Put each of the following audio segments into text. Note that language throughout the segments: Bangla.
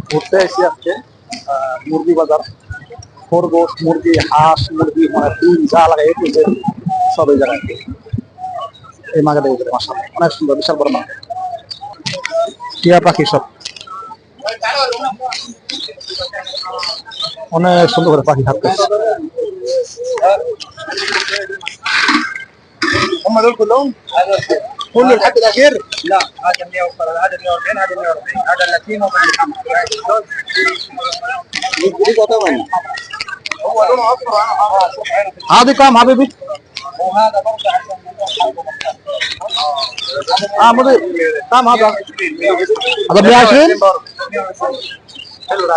ঘুরতে এসেছি আজকে মুরগি বাজার। খরগোশ, মুরগি, হাঁস, মুরগি, মানে ডিম যা লাগে এ টু জেড সব এই জায়গায়। এই মার্কেটের ভিতরে মাশাআল্লাহ অনেক সুন্দর, বিশাল বড় মার্কেট। টিয়া পাখি সব অনেক সুন্দর করে পাখি থাকতেছে। هم دول كلهم كله لحد الاخير. لا هذا 140 هذا 140 هذا 140 هذا اللاتينو دي কত মানে هو لونه اصفر هذا كام حبيبي وهذا برضه عشان مدي كام هذا 120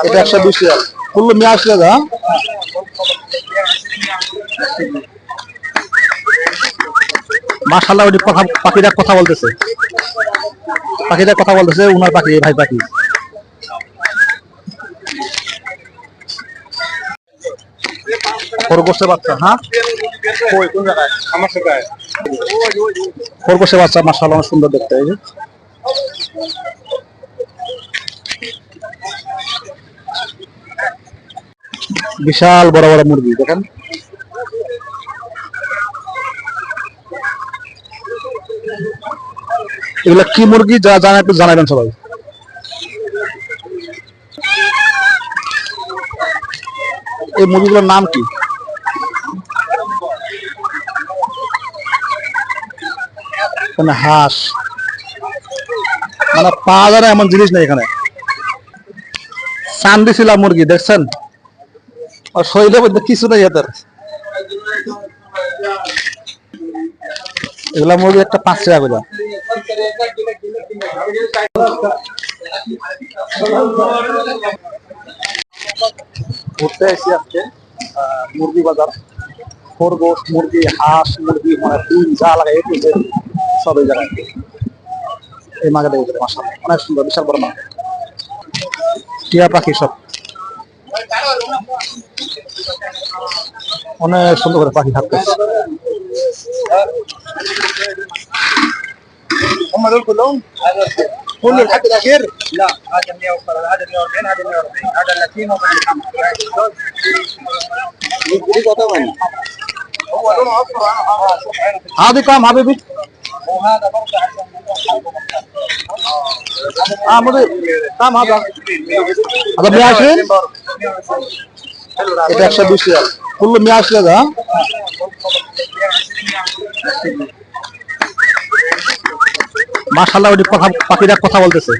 এটা 120 টাকা كله 120 টাকা। মাশাআল্লাহ ওই পাখিরা কথা বলতেছে, উনার পাখি, ভাই পাখি। খরগোশের বাচ্চা, হ্যাঁ কই কোন জায়গায় আমার সাথে খরগোশের বাচ্চা মাশাআল্লাহ অনেক সুন্দর দেখতে। এই যে বিশাল বড় বড় মুরগি দেখেন। এগুলা কি মুরগি যা জানা একটু জানাবেন সবাই। এই মুরগিগুলোর নাম কি? হাঁস, মানে পাওয়া যায় না এমন জিনিস নেই এখানে। চান্দি ছিল মুরগি দেখছেন, আর শরীরের মধ্যে কিছু নেই এদের। এগুলা মুরগি একটা 5 টাকা করে। ঘুরতে এসেছি আজকে মুরগি বাজার। খরগোশ, মুরগি, হাঁস, মুরগি, মানে ডিম যা লাগে এ টু জেড সব এই জায়গায়। এই মার্কেটের ভিতরে মাশাআল্লাহ অনেক সুন্দর, বিশাল বড় মার্কেট। টিয়া পাখি সব অনেক সুন্দর করে পাখি থাকতেছে। هم دول كلهم كله لحد الاخير. لا هذا 140 هذا 140 هذا 140 هذا اللاتينو دي কত মানে هو لونه اصفر هذا كام حبيبي وهذا برضه عشان مدي كام هذا 120 এটা 120 টাকা كله 120 টাকা। মাশাআল্লাহ ওই পাখিরা কথা বলতেছে।